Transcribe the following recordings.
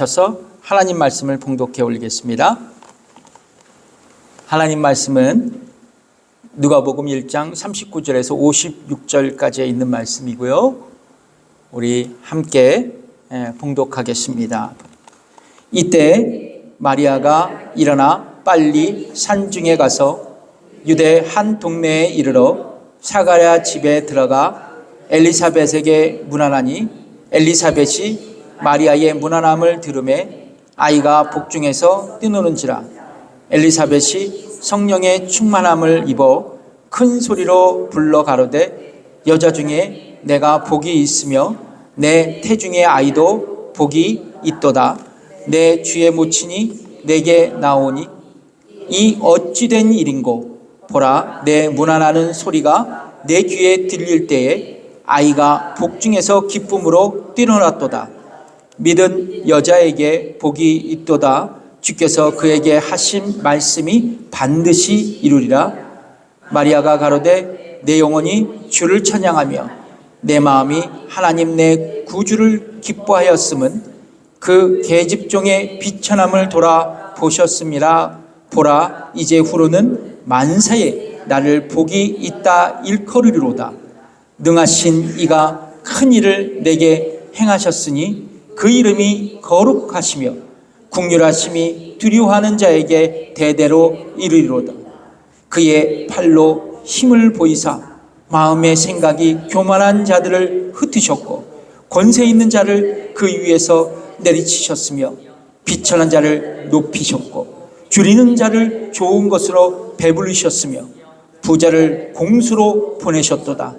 일어나셔서 하나님 말씀을 봉독해 올리겠습니다. 하나님 말씀은 누가복음 1장 39절에서 56절까지 있는 말씀이고요. 우리 함께 봉독하겠습니다. 이때 마리아가 일어나 빨리 산중에 가서 유대 한 동네에 이르러 사가랴 집에 들어가 엘리사벳에게 문안하니 엘리사벳이 마리아의 문안함을 들으매 아이가 복중에서 뛰노는지라. 엘리사벳이 성령의 충만함을 입어 큰 소리로 불러 가로되 여자 중에 내가 복이 있으며 내 태중의 아이도 복이 있도다. 내 주의 모친이 내게 나오니 이 어찌된 일인고. 보라, 내 문안하는 소리가 내 귀에 들릴 때에 아이가 복중에서 기쁨으로 뛰어났도다. 믿은 여자에게 복이 있도다. 주께서 그에게 하신 말씀이 반드시 이루리라. 마리아가 가로되 내 영혼이 주를 찬양하며 내 마음이 하나님 내 구주를 기뻐하였음은 그 계집종의 비천함을 돌아보셨음이라. 보라, 이제 후로는 만사에 나를 복이 있다 일컬으리로다. 능하신 이가 큰 일을 내게 행하셨으니 그 이름이 거룩하시며 국률하심이 두려워하는 자에게 대대로 이르리로다. 그의 팔로 힘을 보이사 마음의 생각이 교만한 자들을 흩으셨고 권세 있는 자를 그 위에서 내리치셨으며 비천한 자를 높이셨고 줄이는 자를 좋은 것으로 배부르셨으며 부자를 공수로 보내셨도다.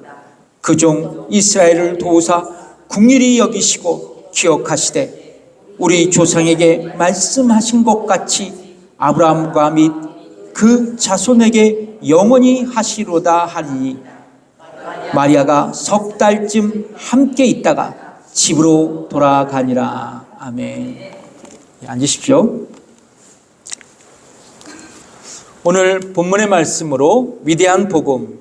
그 종 이스라엘을 도우사 긍휼히 여기시고 기억하시되 우리 조상에게 말씀하신 것 같이 아브라함과 및 그 자손에게 영원히 하시로다 하리니. 마리아가 석 달쯤 함께 있다가 집으로 돌아가니라. 아멘. 앉으십시오. 오늘 본문의 말씀으로 위대한 복음,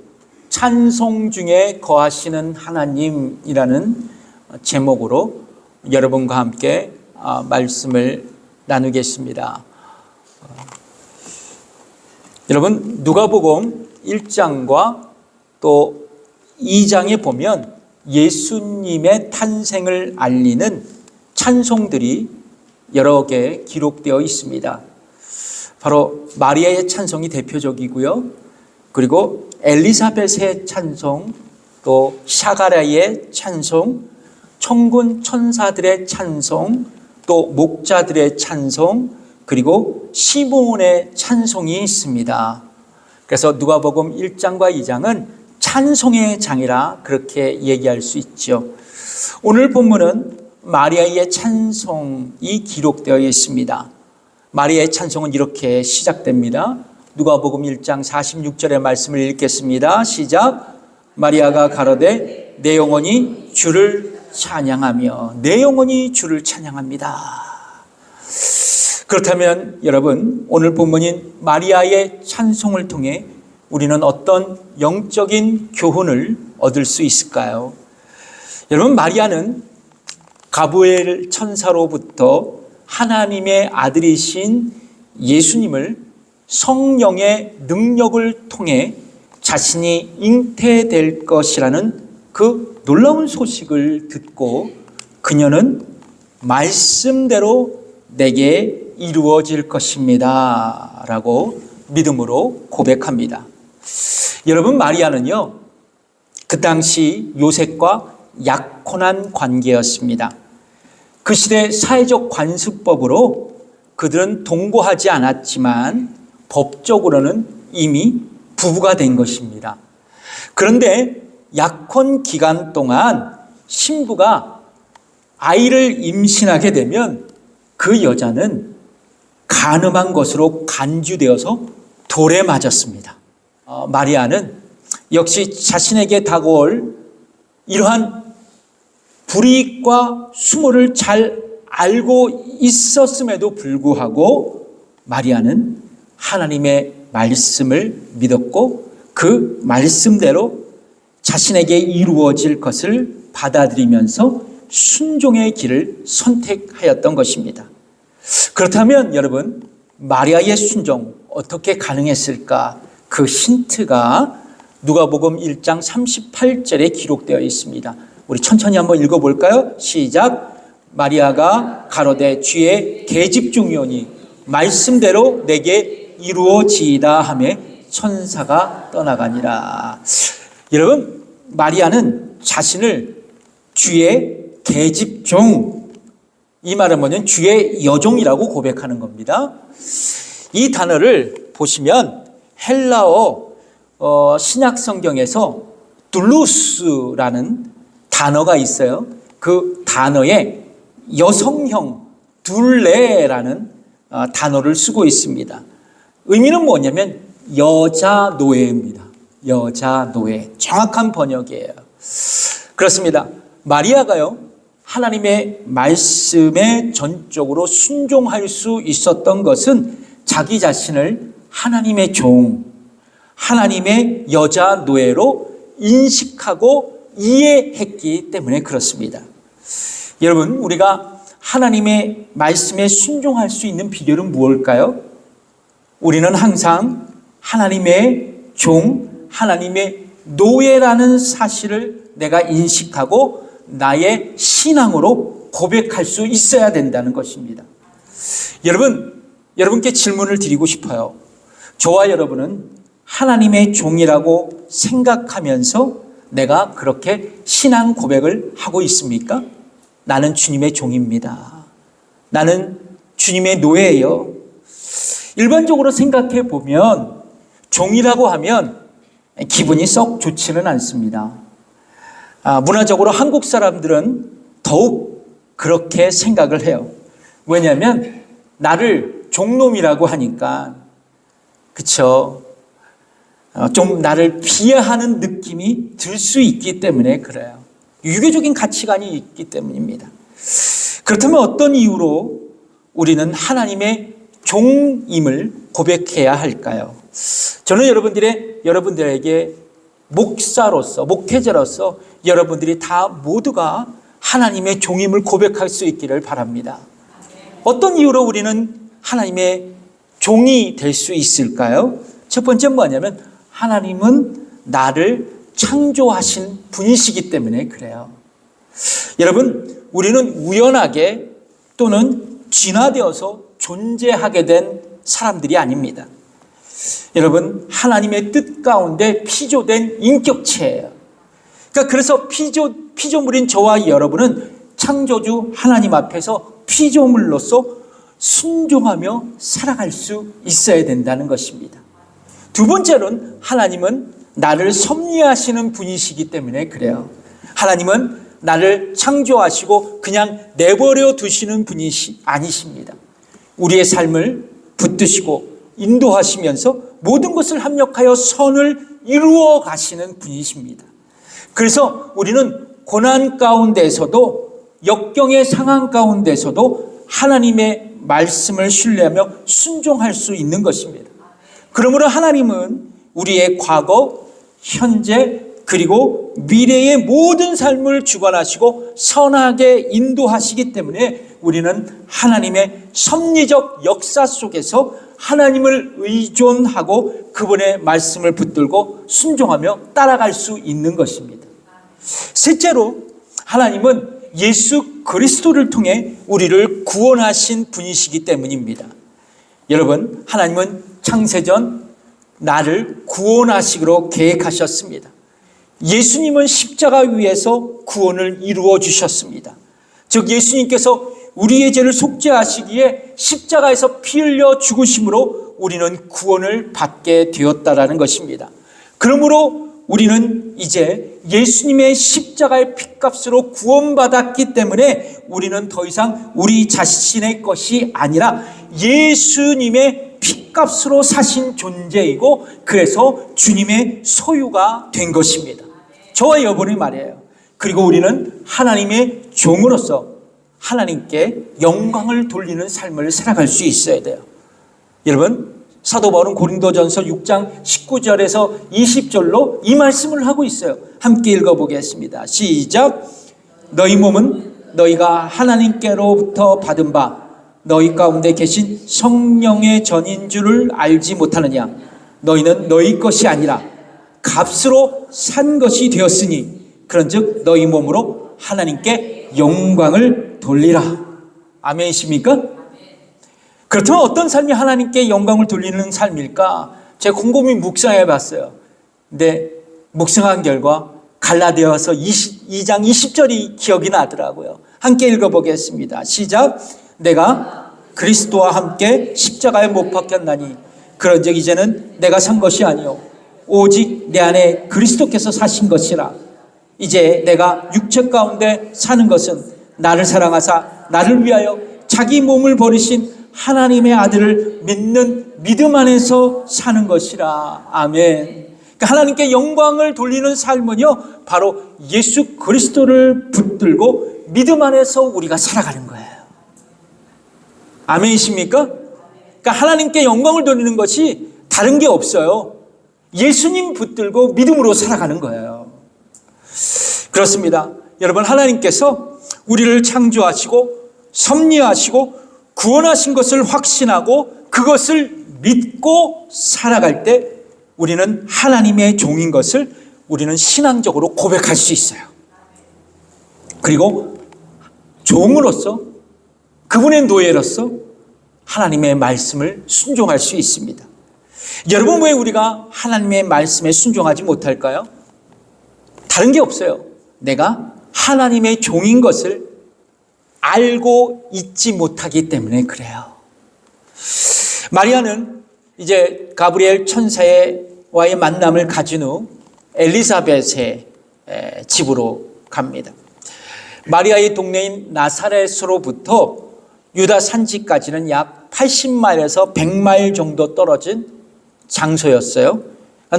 찬송 중에 거하시는 하나님이라는 제목으로 여러분과 함께 말씀을 나누겠습니다. 여러분, 누가복음 1장과 또 2장에 보면 예수님의 탄생을 알리는 찬송들이 여러 개 기록되어 있습니다. 바로 마리아의 찬송이 대표적이고요. 그리고 엘리사벳의 찬송, 또 사가랴의 찬송, 천군 천사들의 찬송, 또 목자들의 찬송, 그리고 시므온의 찬송이 있습니다. 그래서 누가복음 1장과 2장은 찬송의 장이라 그렇게 얘기할 수 있죠. 오늘 본문은 마리아의 찬송이 기록되어 있습니다. 마리아의 찬송은 이렇게 시작됩니다. 누가복음 1장 46절의 말씀을 읽겠습니다. 시작. 마리아가 가로되 내 영혼이 주를 찬양하며 내 영혼이 주를 찬양합니다. 그렇다면 여러분, 오늘 본문인 마리아의 찬송을 통해 우리는 어떤 영적인 교훈을 얻을 수 있을까요? 여러분, 마리아는 가브리엘 천사로부터 하나님의 아들이신 예수님을 성령의 능력을 통해 자신이 잉태될 것이라는 그 놀라운 소식을 듣고 그녀는 말씀대로 내게 이루어질 것입니다 라고 믿음으로 고백합니다. 여러분, 마리아는요, 그 당시 요셉과 약혼한 관계였습니다. 그 시대 사회적 관습법으로 그들은 동거하지 않았지만 법적으로는 이미 부부가 된 것입니다. 그런데 약혼 기간 동안 신부가 아이를 임신하게 되면 그 여자는 간음한 것으로 간주되어서 돌에 맞았습니다. 마리아는 역시 자신에게 다가올 이러한 불이익과 수모를 잘 알고 있었음에도 불구하고 마리아는 하나님의 말씀을 믿었고 그 말씀대로 자신에게 이루어질 것을 받아들이면서 순종의 길을 선택하였던 것입니다. 그렇다면 여러분, 마리아의 순종 어떻게 가능했을까? 그 힌트가 누가복음 1장 38절에 기록되어 있습니다. 우리 천천히 한번 읽어볼까요? 시작. 마리아가 가로되 주의 계집 중이오니 말씀대로 내게 이루어지이다 하며 천사가 떠나가니라. 여러분, 마리아는 자신을 주의 계집 중, 이 말은 뭐냐면 주의 여종이라고 고백하는 겁니다. 이 단어를 보시면 헬라어 신약 성경에서 둘루스라는 단어가 있어요. 그 단어에 여성형 둘레라는 단어를 쓰고 있습니다. 의미는 뭐냐면 여자 노예입니다. 여자 노예. 정확한 번역이에요. 그렇습니다. 마리아가요, 하나님의 말씀에 전적으로 순종할 수 있었던 것은 자기 자신을 하나님의 종, 하나님의 여자 노예로 인식하고 이해했기 때문에 그렇습니다. 여러분, 우리가 하나님의 말씀에 순종할 수 있는 비결은 무엇일까요? 우리는 항상 하나님의 종, 하나님의 노예라는 사실을 내가 인식하고 나의 신앙으로 고백할 수 있어야 된다는 것입니다. 여러분께 질문을 드리고 싶어요. 저와 여러분은 하나님의 종이라고 생각하면서 내가 그렇게 신앙 고백을 하고 있습니까? 나는 주님의 종입니다. 나는 주님의 노예예요. 일반적으로 생각해 보면 종이라고 하면 기분이 썩 좋지는 않습니다. 문화적으로 한국 사람들은 더욱 그렇게 생각을 해요. 왜냐하면 나를 종놈이라고 하니까, 그쵸? 좀 나를 비하하는 느낌이 들 수 있기 때문에 그래요. 유교적인 가치관이 있기 때문입니다. 그렇다면 어떤 이유로 우리는 하나님의 종임을 고백해야 할까요? 저는 여러분들에게 목사로서, 목회자로서 여러분들이 다 모두가 하나님의 종임을 고백할 수 있기를 바랍니다. 어떤 이유로 우리는 하나님의 종이 될 수 있을까요? 첫 번째는 뭐냐면 하나님은 나를 창조하신 분이시기 때문에 그래요. 여러분, 우리는 우연하게 또는 진화되어서 존재하게 된 사람들이 아닙니다. 여러분, 하나님의 뜻 가운데 피조된 인격체예요. 그래서 피조물인 저와 여러분은 창조주 하나님 앞에서 피조물로서 순종하며 살아갈 수 있어야 된다는 것입니다. 두 번째로는 하나님은 나를 섭리하시는 분이시기 때문에 그래요. 하나님은 나를 창조하시고 그냥 내버려 두시는 분이 아니십니다. 우리의 삶을 붙드시고 인도하시면서 모든 것을 합력하여 선을 이루어 가시는 분이십니다. 그래서 우리는 고난 가운데서도 역경의 상황 가운데서도 하나님의 말씀을 신뢰하며 순종할 수 있는 것입니다. 그러므로 하나님은 우리의 과거, 현재, 그리고 미래의 모든 삶을 주관하시고 선하게 인도하시기 때문에 우리는 하나님의 섭리적 역사 속에서 하나님을 의존하고 그분의 말씀을 붙들고 순종하며 따라갈 수 있는 것입니다. 셋째로, 하나님은 예수 그리스도를 통해 우리를 구원하신 분이시기 때문입니다. 여러분, 하나님은 창세전 나를 구원하시기로 계획하셨습니다. 예수님은 십자가 위에서 구원을 이루어 주셨습니다. 즉 예수님께서 우리의 죄를 속죄하시기에 십자가에서 피 흘려 죽으심으로 우리는 구원을 받게 되었다라는 것입니다. 그러므로 우리는 이제 예수님의 십자가의 핏값으로 구원받았기 때문에 우리는 더 이상 우리 자신의 것이 아니라 예수님의 핏값으로 사신 존재이고 그래서 주님의 소유가 된 것입니다. 저와 여러분의 말이에요. 그리고 우리는 하나님의 종으로서 하나님께 영광을 돌리는 삶을 살아갈 수 있어야 돼요. 여러분, 사도 바울은 고린도전서 6장 19절에서 20절로 이 말씀을 하고 있어요. 함께 읽어보겠습니다. 시작. 너희 몸은 너희가 하나님께로부터 받은 바 너희 가운데 계신 성령의 전인 줄을 알지 못하느냐. 너희는 너희 것이 아니라 값으로 산 것이 되었으니 그런즉 너희 몸으로 하나님께 영광을 돌리라. 아멘이십니까? 그렇다면 어떤 삶이 하나님께 영광을 돌리는 삶일까? 제가 곰곰이 묵상해 봤어요. 근데 묵상한 결과 갈라디아서 2장 20절이 기억이 나더라고요. 함께 읽어보겠습니다. 시작. 내가 그리스도와 함께 십자가에 못 박혔나니 그런즉 이제는 내가 산 것이 아니요 오직 내 안에 그리스도께서 사신 것이라. 이제 내가 육체 가운데 사는 것은 나를 사랑하사 나를 위하여 자기 몸을 버리신 하나님의 아들을 믿는 믿음 안에서 사는 것이라. 아멘. 그러니까 하나님께 영광을 돌리는 삶은요, 바로 예수 그리스도를 붙들고 믿음 안에서 우리가 살아가는 거예요. 아멘이십니까? 그러니까 하나님께 영광을 돌리는 것이 다른 게 없어요. 예수님 붙들고 믿음으로 살아가는 거예요. 그렇습니다. 여러분, 하나님께서 우리를 창조하시고 섭리하시고 구원하신 것을 확신하고 그것을 믿고 살아갈 때 우리는 하나님의 종인 것을 우리는 신앙적으로 고백할 수 있어요. 그리고 종으로서, 그분의 노예로서 하나님의 말씀을 순종할 수 있습니다. 여러분, 왜 우리가 하나님의 말씀에 순종하지 못할까요? 다른 게 없어요. 내가 하나님의 종인 것을 알고 있지 못하기 때문에 그래요. 마리아는 이제 가브리엘 천사와의 만남을 가진 후 엘리사벳의 집으로 갑니다. 마리아의 동네인 나사렛으로부터 유다 산지까지는 약 80마일에서 100마일 정도 떨어진 장소였어요.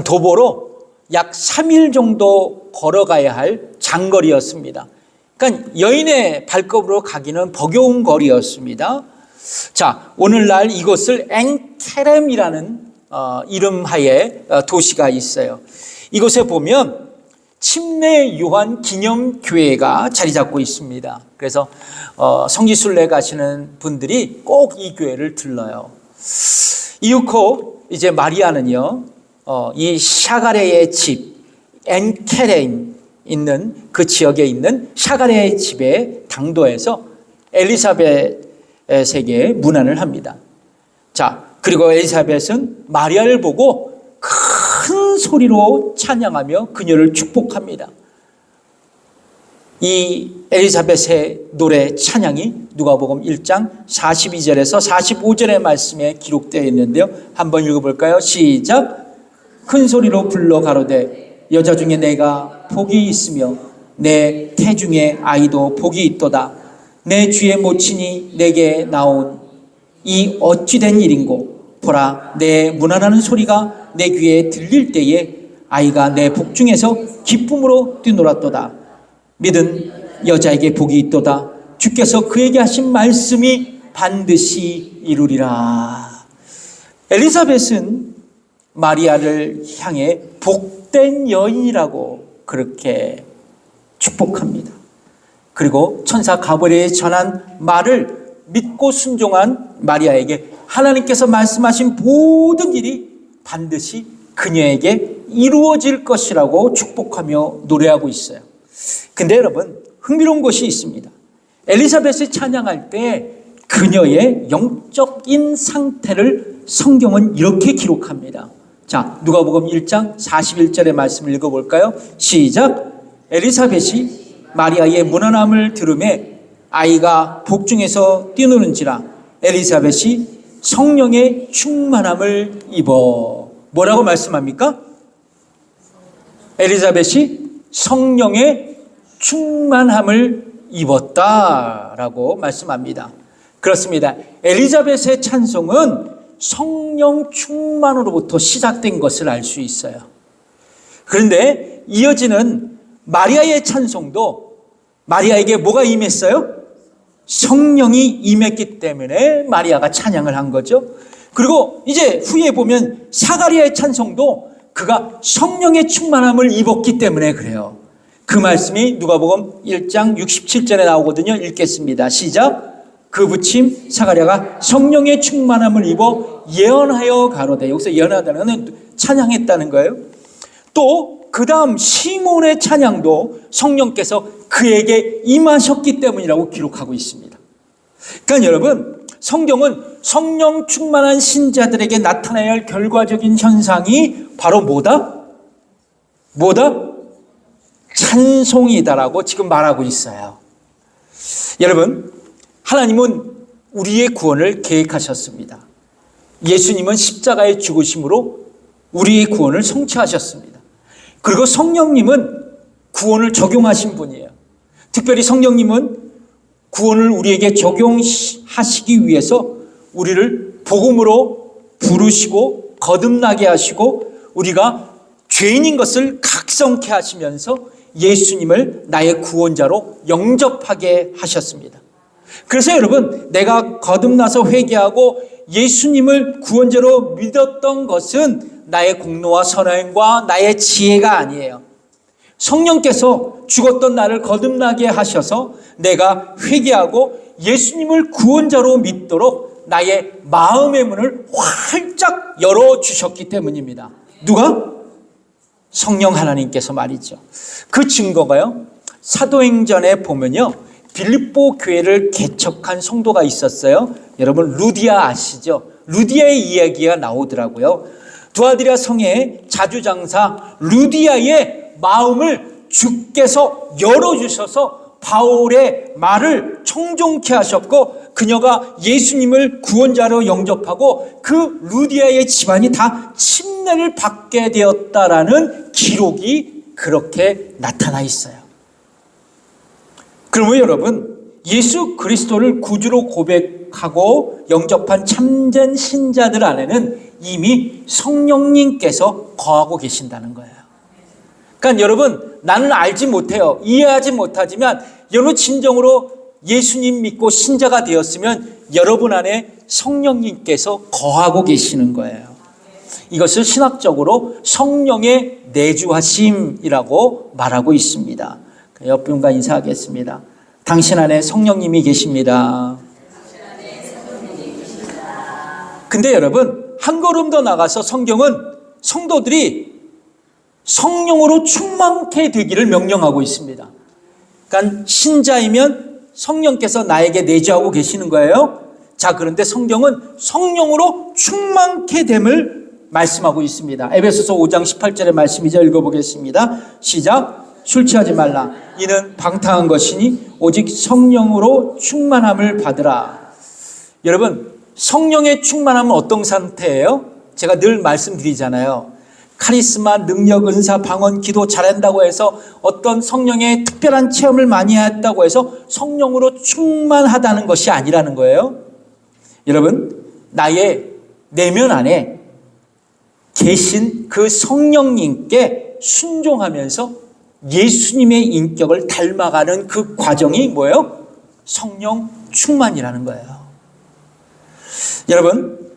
도보로 약 3일 정도 걸어가야 할 장거리였습니다. 그러니까 여인의 발걸음으로 가기는 버거운 거리였습니다. 자, 오늘날 이곳을 엥케렘이라는 이름하에 도시가 있어요. 이곳에 보면 침례 요한 기념교회가 자리 잡고 있습니다. 그래서 성지순례 가시는 분들이 꼭 이 교회를 들러요. 이윽고 이제 마리아는요, 이 샤가레의 집 엥케렘 있는 그 지역에 있는 샤가레의 집에 당도해서 엘리사벳에게 문안을 합니다. 자, 그리고 엘리사벳은 마리아를 보고 큰 소리로 찬양하며 그녀를 축복합니다. 이 엘리사벳의 노래 찬양이 누가복음 1장 42절에서 45절의 말씀에 기록되어 있는데요. 한번 읽어볼까요? 시작. 큰 소리로 불러 가로되 여자 중에 내가 복이 있으며 내 태중에 아이도 복이 있도다. 내 주의 모친이 내게 나온 이 어찌된 일인고 보라 내 문안하는 소리가 내 귀에 들릴 때에 아이가 내 복중에서 기쁨으로 뛰놀았도다. 믿은 여자에게 복이 있도다. 주께서 그에게 하신 말씀이 반드시 이루리라. 엘리사벳은 마리아를 향해 복된 여인이라고 그렇게 축복합니다. 그리고 천사 가브리엘이 전한 말을 믿고 순종한 마리아에게 하나님께서 말씀하신 모든 일이 반드시 그녀에게 이루어질 것이라고 축복하며 노래하고 있어요. 근데 여러분, 흥미로운 것이 있습니다. 엘리사벳이 찬양할 때 그녀의 영적인 상태를 성경은 이렇게 기록합니다. 자, 누가복음 1장 41절의 말씀을 읽어볼까요? 시작. 엘리사벳이 마리아의 문안함을 들으매 아이가 복중에서 뛰노는지라 엘리사벳이 성령의 충만함을 입어. 뭐라고 말씀합니까? 엘리사벳이 성령의 충만함을 입었다라고 말씀합니다. 그렇습니다. 엘리사벳의 찬송은 성령 충만으로부터 시작된 것을 알 수 있어요. 그런데 이어지는 마리아의 찬송도 마리아에게 뭐가 임했어요? 성령이 임했기 때문에 마리아가 찬양을 한 거죠. 그리고 이제 후에 보면 사가랴의 찬송도 그가 성령의 충만함을 입었기 때문에 그래요. 그 말씀이 누가복음 1장 67절에 나오거든요. 읽겠습니다. 시작. 그 부침 사가랴가 성령의 충만함을 입어 예언하여 가로되. 여기서 예언하다는 건 찬양했다는 거예요. 또 그 다음 시몬의 찬양도 성령께서 그에게 임하셨기 때문이라고 기록하고 있습니다. 그러니까 여러분, 성경은 성령 충만한 신자들에게 나타나야 할 결과적인 현상이 바로 뭐다? 찬송이다라고 지금 말하고 있어요. 여러분, 하나님은 우리의 구원을 계획하셨습니다. 예수님은 십자가의 죽으심으로 우리의 구원을 성취하셨습니다. 그리고 성령님은 구원을 적용하신 분이에요. 특별히 성령님은 구원을 우리에게 적용하시기 위해서 우리를 복음으로 부르시고 거듭나게 하시고 우리가 죄인인 것을 각성케 하시면서 예수님을 나의 구원자로 영접하게 하셨습니다. 그래서 여러분, 내가 거듭나서 회개하고 예수님을 구원자로 믿었던 것은 나의 공로와 선행과 나의 지혜가 아니에요. 성령께서 죽었던 나를 거듭나게 하셔서 내가 회개하고 예수님을 구원자로 믿도록 나의 마음의 문을 활짝 열어주셨기 때문입니다. 누가? 성령 하나님께서 말이죠. 그 증거가요, 사도행전에 보면요, 빌립보 교회를 개척한 성도가 있었어요. 여러분, 루디아 아시죠? 루디아의 이야기가 나오더라고요. 두아디라 성의 자주장사 루디아의 마음을 주께서 열어주셔서 바울의 말을 청종케 하셨고, 그녀가 예수님을 구원자로 영접하고 그 루디아의 집안이 다 침례를 받게 되었다라는 기록이 그렇게 나타나 있어요. 그러면 여러분, 예수 그리스도를 구주로 고백하고 영접한 참된 신자들 안에는 이미 성령님께서 거하고 계신다는 거예요. 그러니까 여러분, 나는 알지 못해요. 이해하지 못하지만 여러분 진정으로 예수님 믿고 신자가 되었으면 여러분 안에 성령님께서 거하고 계시는 거예요. 이것을 신학적으로 성령의 내주하심이라고 말하고 있습니다. 옆분과 인사하겠습니다. 당신 안에 성령님이 계십니다. 근데 여러분, 한 걸음 더 나가서 성경은 성도들이 성령으로 충만케 되기를 명령하고 있습니다. 그러니까 신자이면 성령께서 나에게 내주하고 계시는 거예요. 자, 그런데 성경은 성령으로 충만케 됨을 말씀하고 있습니다. 에베소서 5장 18절의 말씀이죠. 읽어보겠습니다. 시작. 술 취하지 말라. 이는 방탕한 것이니 오직 성령으로 충만함을 받으라. 여러분, 성령의 충만함은 어떤 상태예요? 제가 늘 말씀드리잖아요. 카리스마, 능력, 은사, 방언, 기도 잘한다고 해서 어떤 성령의 특별한 체험을 많이 했다고 해서 성령으로 충만하다는 것이 아니라는 거예요. 여러분, 나의 내면 안에 계신 그 성령님께 순종하면서 예수님의 인격을 닮아가는 그 과정이 뭐예요? 성령 충만이라는 거예요. 여러분,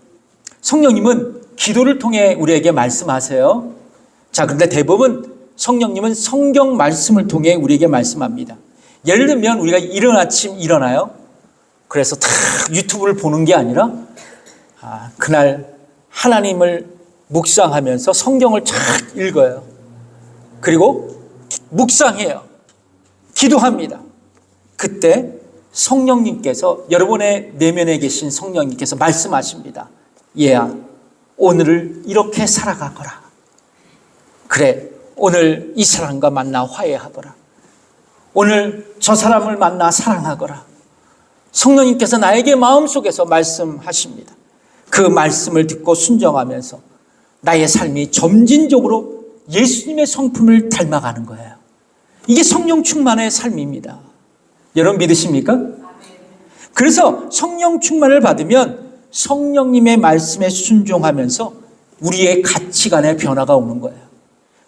성령님은 기도를 통해 우리에게 말씀하세요. 자, 그런데 대부분 성령님은 성경 말씀을 통해 우리에게 말씀합니다. 예를 들면 우리가 이른 아침 일어나요. 그래서 다 유튜브를 보는 게 아니라 그날 하나님을 묵상하면서 성경을 쫙 읽어요. 그리고 묵상해요. 기도합니다. 그때 성령님께서, 여러분의 내면에 계신 성령님께서 말씀하십니다. 얘야, 오늘을 이렇게 살아가거라. 그래, 오늘 이 사람과 만나 화해하거라. 오늘 저 사람을 만나 사랑하거라. 성령님께서 나에게 마음속에서 말씀하십니다. 그 말씀을 듣고 순종하면서 나의 삶이 점진적으로 예수님의 성품을 닮아가는 거예요. 이게 성령 충만의 삶입니다. 여러분 믿으십니까? 그래서 성령 충만을 받으면 성령님의 말씀에 순종하면서 우리의 가치관의 변화가 오는 거예요.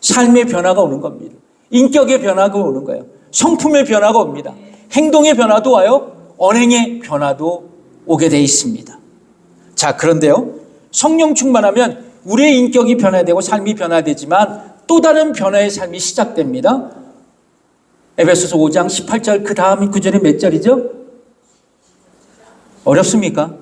삶의 변화가 오는 겁니다. 인격의 변화가 오는 거예요. 성품의 변화가 옵니다. 행동의 변화도 와요. 언행의 변화도 오게 돼 있습니다. 자, 그런데요, 성령 충만하면 우리의 인격이 변화되고 삶이 변화되지만 또 다른 변화의 삶이 시작됩니다. 에베소서 5장 18절 그 다음 구절이 몇 절이죠? 어렵습니까?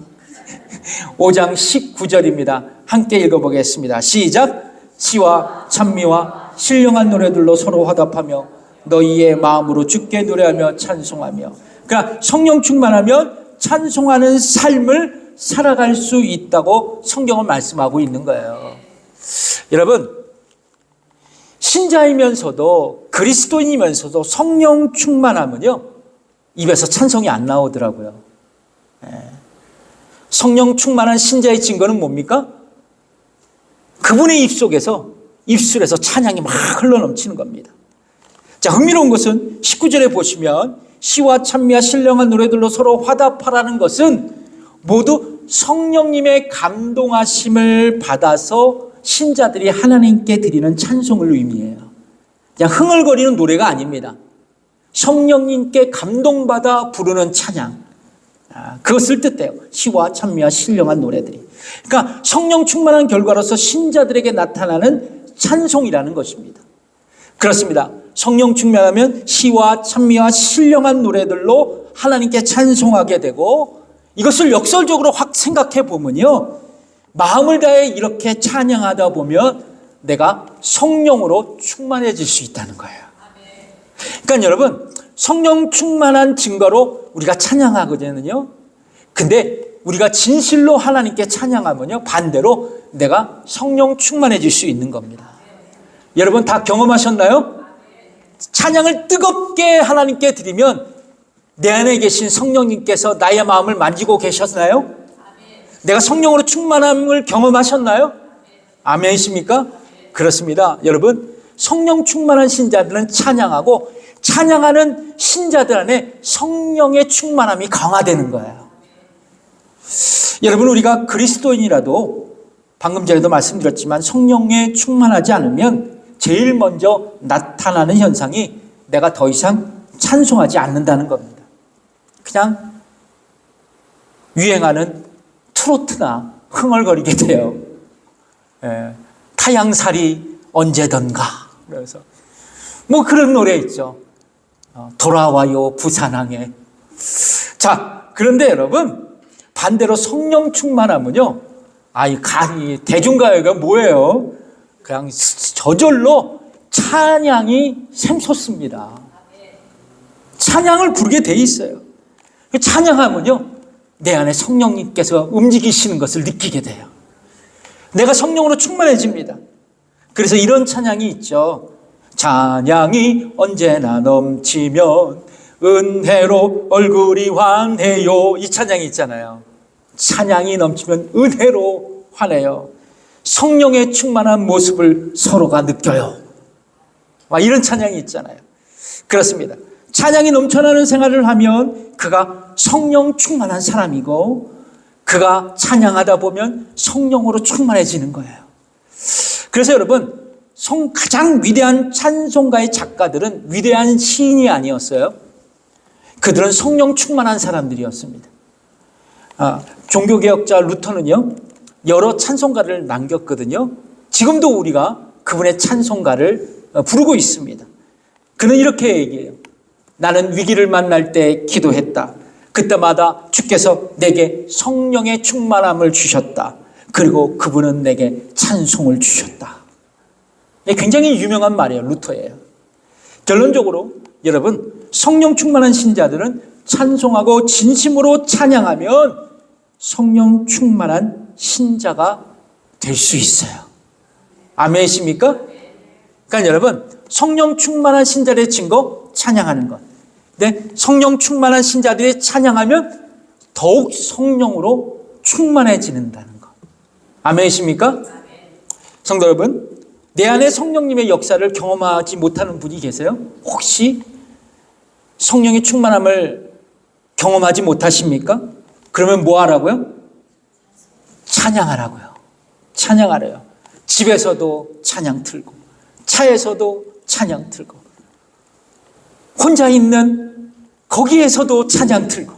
5장 19절입니다. 함께 읽어보겠습니다. 시작. 시와 찬미와 신령한 노래들로 서로 화답하며 너희의 마음으로 주께 노래하며 찬송하며. 그러니까 성령 충만하면 찬송하는 삶을 살아갈 수 있다고 성경은 말씀하고 있는 거예요. 여러분, 신자이면서도 그리스도인이면서도 성령 충만하면요 입에서 찬송이 안 나오더라고요. 성령 충만한 신자의 증거는 뭡니까? 그분의 입술에서 찬양이 막 흘러넘치는 겁니다. 자, 흥미로운 것은 19절에 보시면 시와 찬미와 신령한 노래들로 서로 화답하라는 것은 모두 성령님의 감동하심을 받아서 신자들이 하나님께 드리는 찬송을 의미해요. 그냥 흥얼거리는 노래가 아닙니다. 성령님께 감동받아 부르는 찬양, 그것을 뜻해요. 시와 찬미와 신령한 노래들이. 그러니까 성령 충만한 결과로서 신자들에게 나타나는 찬송이라는 것입니다. 그렇습니다. 성령 충만하면 시와 찬미와 신령한 노래들로 하나님께 찬송하게 되고, 이것을 역설적으로 확 생각해 보면요, 마음을 다해 이렇게 찬양하다 보면 내가 성령으로 충만해질 수 있다는 거예요. 그러니까 여러분, 성령 충만한 증거로 우리가 찬양하거든요. 근데 우리가 진실로 하나님께 찬양하면요, 반대로 내가 성령 충만해질 수 있는 겁니다. 여러분 다 경험하셨나요? 찬양을 뜨겁게 하나님께 드리면 내 안에 계신 성령님께서 나의 마음을 만지고 계셨나요? 내가 성령으로 충만함을 경험하셨나요? 아멘이십니까? 그렇습니다. 여러분, 성령 충만한 신자들은 찬양하고, 찬양하는 신자들 안에 성령의 충만함이 강화되는 거예요. 여러분, 우리가 그리스도인이라도 방금 전에도 말씀드렸지만 성령에 충만하지 않으면 제일 먼저 나타나는 현상이 내가 더 이상 찬송하지 않는다는 겁니다. 그냥 유행하는 트로트나 흥얼거리게 돼요. 타향살이 언제던가. 그래서 뭐 그런 노래 있죠. 돌아와요 부산항에. 자, 그런데 여러분, 반대로 성령 충만하면요, 대중가요가 뭐예요? 그냥 저절로 찬양이 샘솟습니다. 찬양을 부르게 돼 있어요. 찬양하면요, 내 안에 성령님께서 움직이시는 것을 느끼게 돼요. 내가 성령으로 충만해집니다. 그래서 이런 찬양이 있죠. 찬양이 언제나 넘치면 은혜로 얼굴이 환해요. 이 찬양이 있잖아요. 찬양이 넘치면 은혜로 환해요. 성령의 충만한 모습을 서로가 느껴요. 이런 찬양이 있잖아요. 그렇습니다. 찬양이 넘쳐나는 생활을 하면 그가 성령 충만한 사람이고, 그가 찬양하다 보면 성령으로 충만해지는 거예요. 그래서 여러분, 가장 위대한 찬송가의 작가들은 위대한 시인이 아니었어요. 그들은 성령 충만한 사람들이었습니다. 종교개혁자 루터는요, 여러 찬송가를 남겼거든요. 지금도 우리가 그분의 찬송가를 부르고 있습니다. 그는 이렇게 얘기해요. 나는 위기를 만날 때 기도했다. 그때마다 주께서 내게 성령의 충만함을 주셨다. 그리고 그분은 내게 찬송을 주셨다. 굉장히 유명한 말이에요. 루터예요. 결론적으로 여러분, 성령 충만한 신자들은 찬송하고 진심으로 찬양하면 성령 충만한 신자가 될 수 있어요. 아멘이십니까? 그러니까 여러분, 성령 충만한 신자들의 증거, 찬양하는 것. 근데 성령 충만한 신자들이 찬양하면 더욱 성령으로 충만해지는다는 것. 아멘이십니까? 성도 여러분, 내 안에 성령님의 역사를 경험하지 못하는 분이 계세요? 혹시 성령의 충만함을 경험하지 못하십니까? 그러면 뭐 하라고요? 찬양하라고요. 찬양하래요. 집에서도 찬양 틀고, 차에서도 찬양 틀고, 혼자 있는 거기에서도 찬양 틀고,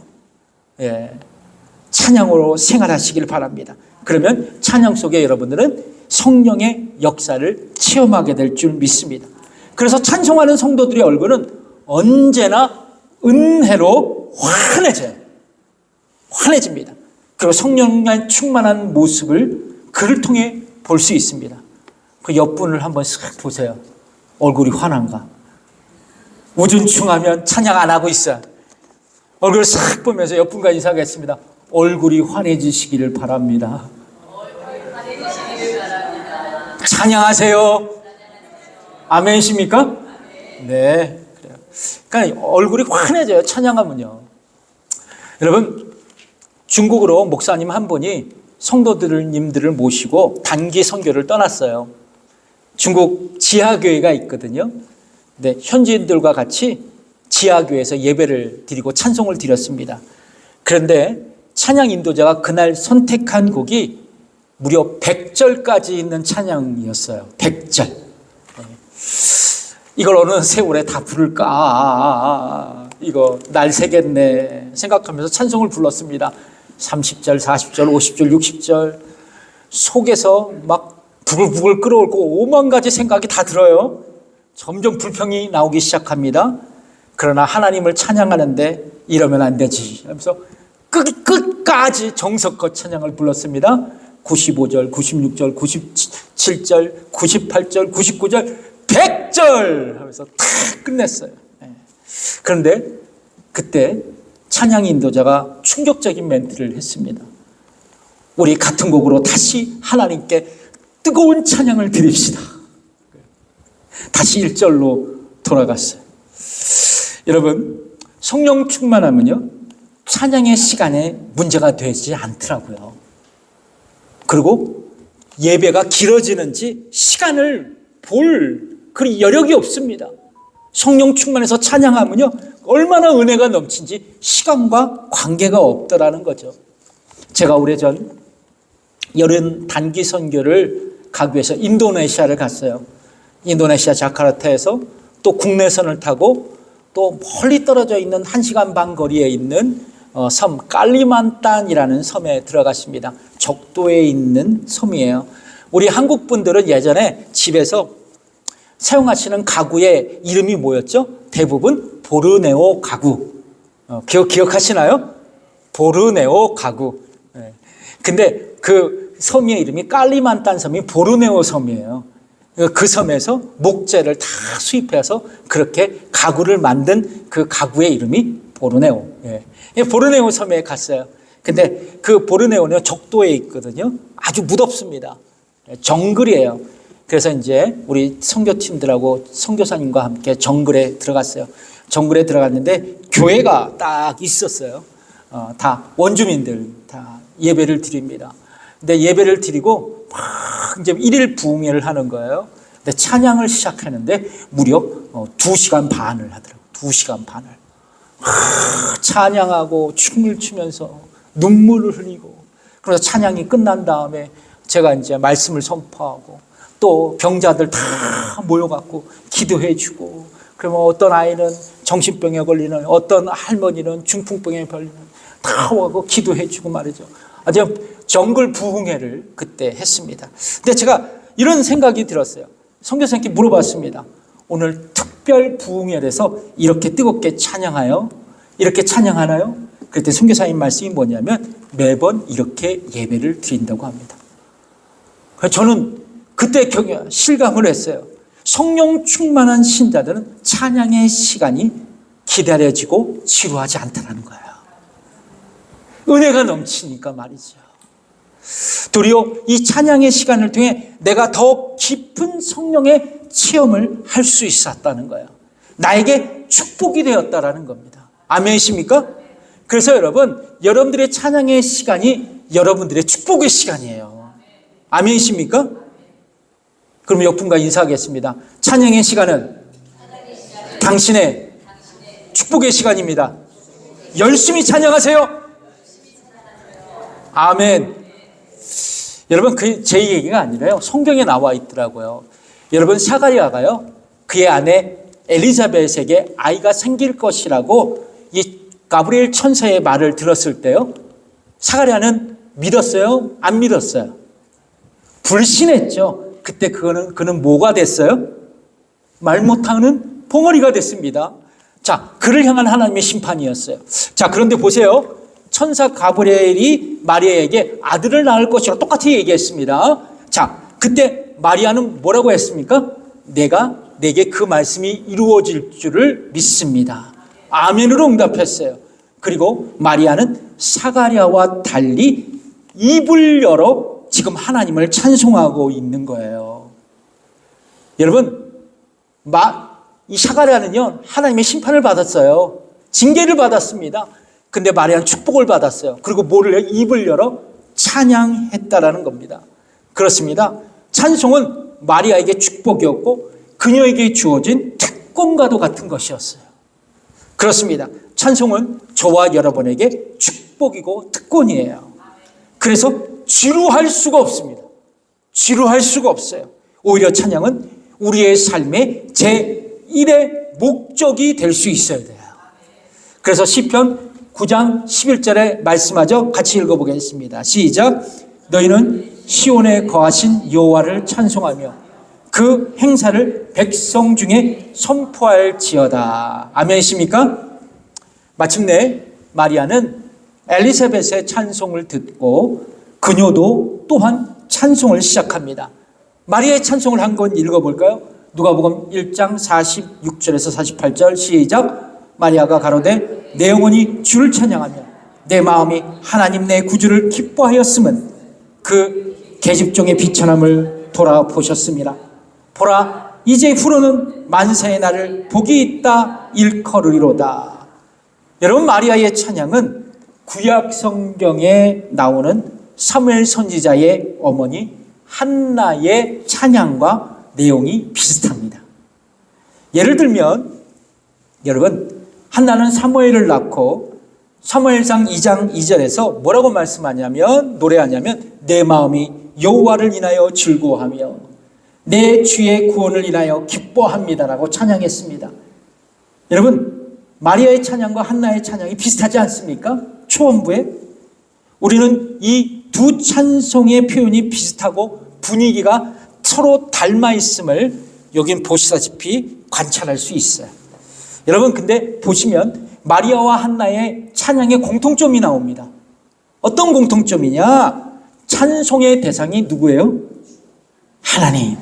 찬양으로 생활하시길 바랍니다. 그러면 찬양 속에 여러분들은 성령의 역사를 체험하게 될 줄 믿습니다. 그래서 찬송하는 성도들의 얼굴은 언제나 은혜로 환해집니다. 그리고 성령의 충만한 모습을 그를 통해 볼 수 있습니다. 그 옆분을 한번 쓱 보세요. 얼굴이 환한가? 우중충하면 찬양 안 하고 있어. 얼굴을 싹 보면서 옆분과 인사하겠습니다. 얼굴이 환해지시기를 바랍니다. 찬양하세요. 아멘이십니까? 네, 그래요. 그러니까 얼굴이 환해져요. 찬양하면요. 여러분, 중국으로 목사님 한 분이 성도님들을 모시고 단기 선교를 떠났어요. 중국 지하교회가 있거든요. 근데 현지인들과 같이 지하교회에서 예배를 드리고 찬송을 드렸습니다. 그런데 찬양 인도자가 그날 선택한 곡이 무려 100절까지 있는 찬양이었어요. 100절. 이걸 어느 세월에 다 부를까? 이거 날 새겠네 생각하면서 찬송을 불렀습니다. 30절, 40절, 50절, 60절 속에서 막 부글부글 끓어오르고 5만 가지 생각이 다 들어요. 점점 불평이 나오기 시작합니다. 그러나 하나님을 찬양하는데 이러면 안 되지 하면서 끝까지 정성껏 찬양을 불렀습니다. 95절, 96절, 97절, 98절, 99절, 100절 하면서 다 끝냈어요. 그런데 그때 찬양 인도자가 충격적인 멘트를 했습니다. 우리 같은 곡으로 다시 하나님께 뜨거운 찬양을 드립시다. 다시 1절로 돌아갔어요. 여러분, 성령 충만하면요, 찬양의 시간에 문제가 되지 않더라고요. 그리고 예배가 길어지는지 시간을 볼 그런 여력이 없습니다. 성령 충만해서 찬양하면요, 얼마나 은혜가 넘친지 시간과 관계가 없더라는 거죠. 제가 오래전 여름 단기 선교를 가기 위해서 인도네시아를 갔어요. 인도네시아 자카르타에서 또 국내선을 타고 또 멀리 떨어져 있는 1시간 반 거리에 있는 섬 깔리만탄이라는 섬에 들어갔습니다. 적도에 있는 섬이에요. 우리 한국 분들은 예전에 집에서 사용하시는 가구의 이름이 뭐였죠? 대부분 보르네오 가구. 기억하시나요? 보르네오 가구. 근데 그 섬의 이름이 깔리만탄 섬이 보르네오 섬이에요. 그 섬에서 목재를 다 수입해서 그렇게 가구를 만든 그 가구의 이름이 보르네오. 보르네오 섬에 갔어요. 근데 그 보르네오는 적도에 있거든요. 아주 무덥습니다. 정글이에요. 그래서 이제 우리 선교팀들하고 선교사님과 함께 정글에 들어갔어요. 정글에 들어갔는데 교회가 딱 있었어요. 다 원주민들 다 예배를 드립니다. 근데 예배를 드리고 막 이제 일일 부흥회를 하는 거예요. 근데 찬양을 시작하는데 무려 2시간 반을 하더라고요. 2시간 반을. 찬양하고 춤을 추면서 눈물을 흘리고, 그래서 찬양이 끝난 다음에 제가 이제 말씀을 선포하고 또 병자들 다 모여갖고 기도해주고, 그러면 어떤 아이는 정신병에 걸리는, 어떤 할머니는 중풍병에 걸리는 다 와고 기도해주고 말이죠. 아주 정글 부흥회를 그때 했습니다. 근데 제가 이런 생각이 들었어요. 선교사님께 물어봤습니다. 오늘 특별 부흥회에서 이렇게 뜨겁게 찬양하여? 이렇게 찬양하나요? 그때 선교사님 말씀이 뭐냐면 매번 이렇게 예배를 드린다고 합니다. 저는 그때 실감을 했어요. 성령 충만한 신자들은 찬양의 시간이 기다려지고 지루하지 않다는 거예요. 은혜가 넘치니까 말이죠. 도리어 이 찬양의 시간을 통해 내가 더 깊은 성령의 체험을 할 수 있었다는 거예요. 나에게 축복이 되었다라는 겁니다. 아멘이십니까? 그래서 여러분들의 찬양의 시간이 여러분들의 축복의 시간이에요. 아멘이십니까? 그럼 옆분과 인사하겠습니다. 찬양의 시간은 당신의 축복의 시간입니다. 열심히 찬양하세요. 아멘. 여러분, 그 제 얘기가 아니라요, 성경에 나와 있더라고요. 여러분, 사가랴가요, 그의 아내 엘리자벳에게 아이가 생길 것이라고 이 가브리엘 천사의 말을 들었을 때요, 사가랴는 믿었어요? 안 믿었어요? 불신했죠. 그때 그는 뭐가 됐어요? 말 못하는 벙어리가 됐습니다. 자, 그를 향한 하나님의 심판이었어요. 자, 그런데 보세요. 천사 가브리엘이 마리아에게 아들을 낳을 것이라고 똑같이 얘기했습니다. 자, 그때 마리아는 뭐라고 했습니까? 내가 내게 그 말씀이 이루어질 줄을 믿습니다. 아멘으로 응답했어요. 그리고 마리아는 사가랴와 달리 입을 열어 지금 하나님을 찬송하고 있는 거예요. 여러분, 이 사가랴는요, 하나님의 심판을 받았어요. 징계를 받았습니다. 근데 마리아는 축복을 받았어요. 그리고 뭐를 해요? 입을 열어 찬양했다라는 겁니다. 그렇습니다. 찬송은 마리아에게 축복이었고 그녀에게 주어진 특권과도 같은 것이었어요. 그렇습니다. 찬송은 저와 여러분에게 축복이고 특권이에요. 그래서 지루할 수가 없습니다. 지루할 수가 없어요. 오히려 찬양은 우리의 삶의 제1의 목적이 될 수 있어야 돼요. 그래서 시편 9장 11절에 말씀하죠. 같이 읽어보겠습니다. 시작. 너희는 시온에 거하신 여호와를 찬송하며 그 행사를 백성 중에 선포할지어다. 아멘이십니까? 마침내 마리아는 엘리사벳의 찬송을 듣고 그녀도 또한 찬송을 시작합니다. 마리아의 찬송을 한 건 읽어볼까요? 누가복음 1장 46절에서 48절 시작. 마리아가 가로되 내 영혼이 주를 찬양하며 내 마음이 하나님 내 구주를 기뻐하였음은 그 계집종의 비천함을 돌아보셨습니다. 보라 이제 후로는 만세의 날을 복이 있다 일컬으리로다. 여러분, 마리아의 찬양은 구약 성경에 나오는 사무엘 선지자의 어머니 한나의 찬양과 내용이 비슷합니다. 예를 들면 여러분, 한나는 사무엘을 낳고 사무엘상 2장 2절에서 뭐라고 말씀하냐면 노래하냐면 내 마음이 여호와를 인하여 즐거워하며 내 주의 구원을 인하여 기뻐합니다라고 찬양했습니다. 여러분, 마리아의 찬양과 한나의 찬양이 비슷하지 않습니까? 초원부에 우리는 이 두 찬송의 표현이 비슷하고 분위기가 서로 닮아 있음을 여긴 보시다시피 관찰할 수 있어요. 여러분, 근데 보시면 마리아와 한나의 찬양의 공통점이 나옵니다. 어떤 공통점이냐? 찬송의 대상이 누구예요? 하나님.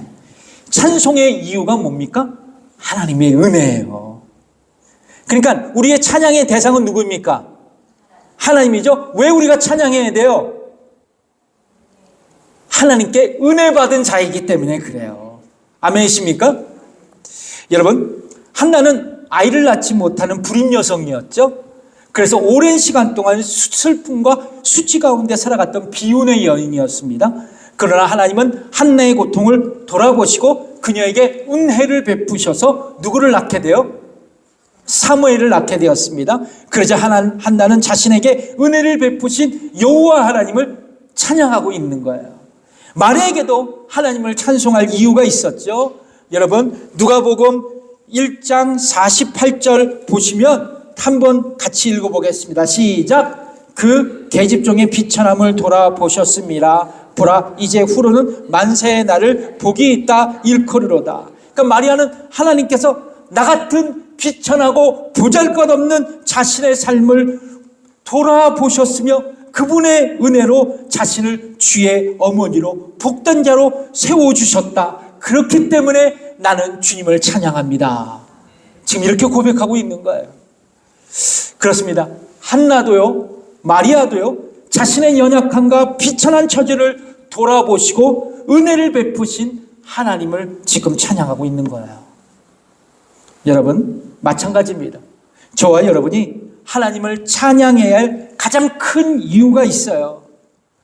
찬송의 이유가 뭡니까? 하나님의 은혜예요. 그러니까 우리의 찬양의 대상은 누구입니까? 하나님이죠. 왜 우리가 찬양해야 돼요? 하나님께 은혜 받은 자이기 때문에 그래요. 아멘이십니까? 여러분, 한나는 아이를 낳지 못하는 불임 여성이었죠. 그래서 오랜 시간 동안 슬픔과 수치 가운데 살아갔던 비운의 여인이었습니다. 그러나 하나님은 한나의 고통을 돌아보시고 그녀에게 은혜를 베푸셔서 누구를 낳게 돼요? 사무엘을 낳게 되었습니다. 그러자 한나는 자신에게 은혜를 베푸신 여호와 하나님을 찬양하고 있는 거예요. 마리아에게도 하나님을 찬송할 이유가 있었죠. 여러분, 누가복음 1장 48절 보시면 한번 같이 읽어보겠습니다. 시작. 그 계집종의 비천함을 돌아보셨습니다. 보라 이제 후로는 만세의 날을 복이 있다 일컬으로다. 그러니까 마리아는 하나님께서 나 같은 비천하고 보잘것없는 자신의 삶을 돌아보셨으며 그분의 은혜로 자신을 주의 어머니로 복된 자로 세워주셨다. 그렇기 때문에 나는 주님을 찬양합니다. 지금 이렇게 고백하고 있는 거예요. 그렇습니다. 한나도요, 마리아도요, 자신의 연약함과 비천한 처지를 돌아보시고 은혜를 베푸신 하나님을 지금 찬양하고 있는 거예요. 여러분, 마찬가지입니다. 저와 여러분이 하나님을 찬양해야 할 가장 큰 이유가 있어요.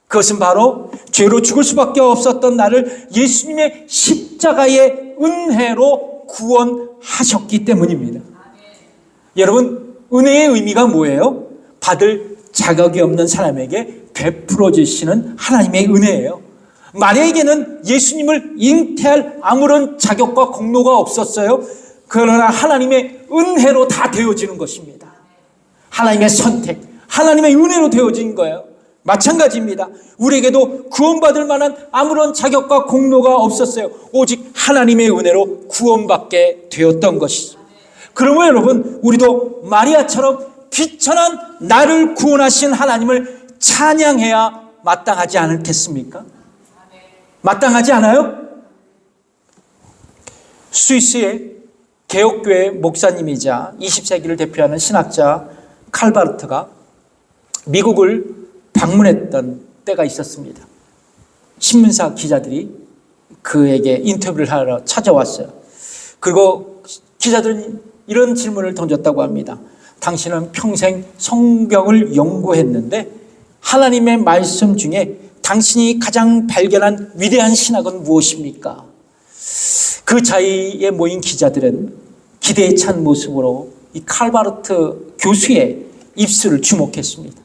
그것은 바로 죄로 죽을 수밖에 없었던 나를 예수님의 십자가의 은혜로 구원하셨기 때문입니다. 여러분, 은혜의 의미가 뭐예요? 받을 자격이 없는 사람에게 베풀어 주시는 하나님의 은혜예요. 마리아에게는 예수님을 잉태할 아무런 자격과 공로가 없었어요. 그러나 하나님의 은혜로 다 되어지는 것입니다. 하나님의 선택, 하나님의 은혜로 되어진 거예요. 마찬가지입니다. 우리에게도 구원받을 만한 아무런 자격과 공로가 없었어요. 오직 하나님의 은혜로 구원받게 되었던 것이죠. 그러면 여러분, 우리도 마리아처럼 비천한 나를 구원하신 하나님을 찬양해야 마땅하지 않겠습니까? 마땅하지 않아요? 스위스의 개혁교회 목사님이자 20세기를 대표하는 신학자 칼바르트가 미국을 방문했던 때가 있었습니다. 신문사 기자들이 그에게 인터뷰를 하러 찾아왔어요. 그리고 기자들은 이런 질문을 던졌다고 합니다. 당신은 평생 성경을 연구했는데 하나님의 말씀 중에 당신이 가장 발견한 위대한 신학은 무엇입니까? 그 자리에 모인 기자들은 기대에 찬 모습으로 이 칼바르트 교수의 입술을 주목했습니다.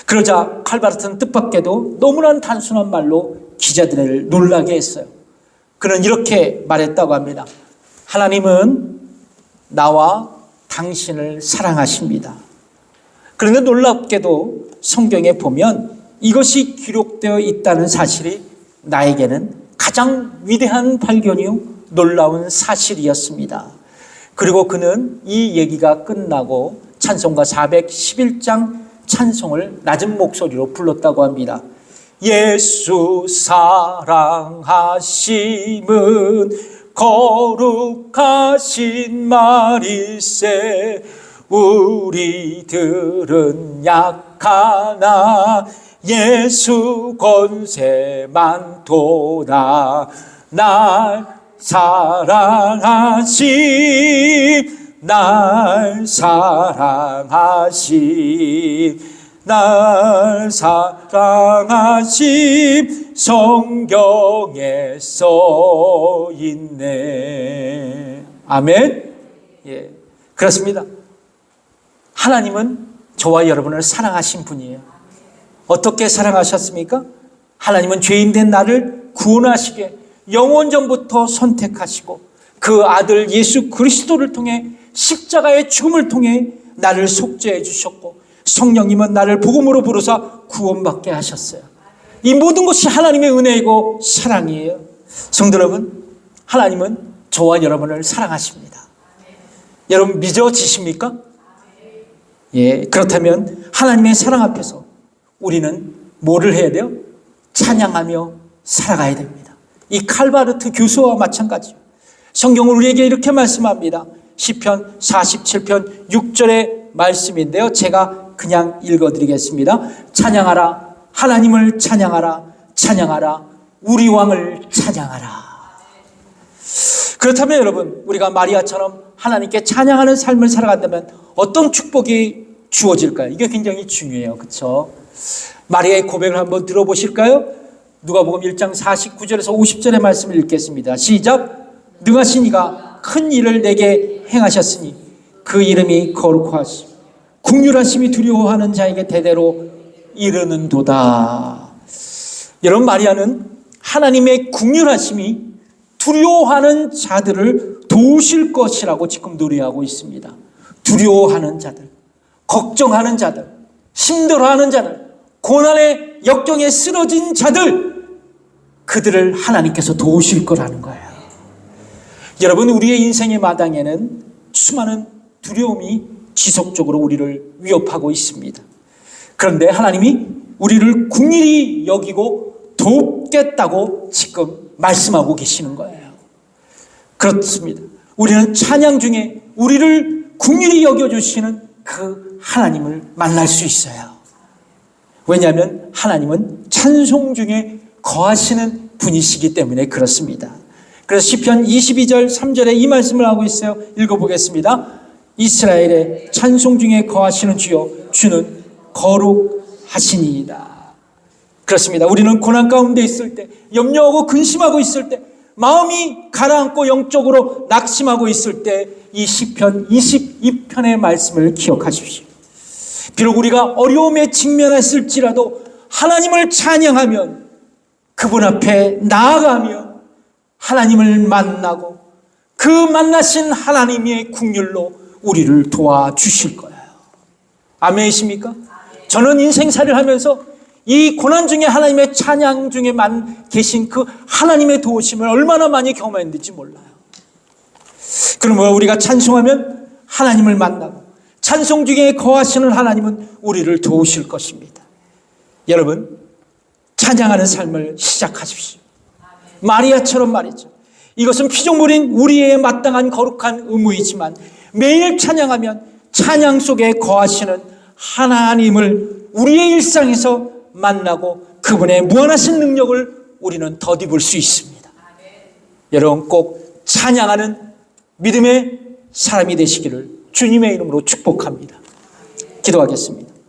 그러자 칼바르트는 뜻밖에도 너무나 단순한 말로 기자들을 놀라게 했어요. 그는 이렇게 말했다고 합니다. 하나님은 나와 당신을 사랑하십니다. 그런데 놀랍게도 성경에 보면 이것이 기록되어 있다는 사실이 나에게는 가장 위대한 발견이요 놀라운 사실이었습니다. 그리고 그는 이 얘기가 끝나고 찬송가 411장 찬송을 낮은 목소리로 불렀다고 합니다. 예수 사랑하심은 거룩하신 말일세 우리들은 약하나 예수 권세만 도다 날 사랑하심 날 사랑하심 성경에 써 있네. 아멘. 예, 그렇습니다. 하나님은 저와 여러분을 사랑하신 분이에요. 어떻게 사랑하셨습니까? 하나님은 죄인된 나를 구원하시게 영원전부터 선택하시고 그 아들 예수 그리스도를 통해 십자가의 죽음을 통해 나를 속죄해 주셨고 성령님은 나를 복음으로 부르사 구원받게 하셨어요. 이 모든 것이 하나님의 은혜이고 사랑이에요. 성도 여러분, 하나님은 저와 여러분을 사랑하십니다. 여러분 믿어지십니까? 예, 그렇다면 하나님의 사랑 앞에서 우리는 뭐를 해야 돼요? 찬양하며 살아가야 됩니다. 이 칼바르트 교수와 마찬가지요. 성경은 우리에게 이렇게 말씀합니다. 시편 47편 6절의 말씀인데요. 제가 그냥 읽어드리겠습니다. 찬양하라, 하나님을 찬양하라, 찬양하라, 우리 왕을 찬양하라. 그렇다면 여러분, 우리가 마리아처럼 하나님께 찬양하는 삶을 살아간다면 어떤 축복이 주어질까요? 이게 굉장히 중요해요. 그렇죠? 마리아의 고백을 한번 들어보실까요? 누가복음 1장 49절에서 50절의 말씀을 읽겠습니다. 시작. 능하신 이가 큰 일을 내게 행하셨으니 그 이름이 거룩하시고 긍휼하심이 두려워하는 자에게 대대로 이르는도다. 여러분, 마리아는 하나님의 긍휼하심이 두려워하는 자들을 도우실 것이라고 지금 노래하고 있습니다. 두려워하는 자들, 걱정하는 자들, 힘들어하는 자들, 고난의 역경에 쓰러진 자들, 그들을 하나님께서 도우실 거라는 거예요. 여러분, 우리의 인생의 마당에는 수많은 두려움이 지속적으로 우리를 위협하고 있습니다. 그런데 하나님이 우리를 긍휼히 여기고 돕겠다고 지금 말씀하고 계시는 거예요. 그렇습니다. 우리는 찬양 중에 우리를 긍휼히 여겨주시는 그 하나님을 만날 수 있어요. 왜냐하면 하나님은 찬송 중에 거하시는 분이시기 때문에 그렇습니다. 그래서 시편 22절 3절에 이 말씀을 하고 있어요. 읽어보겠습니다. 이스라엘의 찬송 중에 거하시는 주여, 주는 거룩하시니이다. 그렇습니다. 우리는 고난 가운데 있을 때, 염려하고 근심하고 있을 때, 마음이 가라앉고 영적으로 낙심하고 있을 때 이 시편 22편의 말씀을 기억하십시오. 비록 우리가 어려움에 직면했을지라도 하나님을 찬양하면, 그분 앞에 나아가며 하나님을 만나고 그 만나신 하나님의 긍휼로 우리를 도와주실 거예요. 아멘이십니까? 저는 인생살이를 하면서 이 고난 중에 하나님의 찬양 중에만 계신 그 하나님의 도우심을 얼마나 많이 경험했는지 몰라요. 그러면 우리가 찬송하면 하나님을 만나고 찬송 중에 거하시는 하나님은 우리를 도우실 것입니다. 여러분, 찬양하는 삶을 시작하십시오. 마리아처럼 말이죠. 이것은 피조물인 우리의 마땅한 거룩한 의무이지만 매일 찬양하면 찬양 속에 거하시는 하나님을 우리의 일상에서 만나고 그분의 무한하신 능력을 우리는 덧입을 수 있습니다. 여러분, 꼭 찬양하는 믿음의 사람이 되시기를 주님의 이름으로 축복합니다. 기도하겠습니다.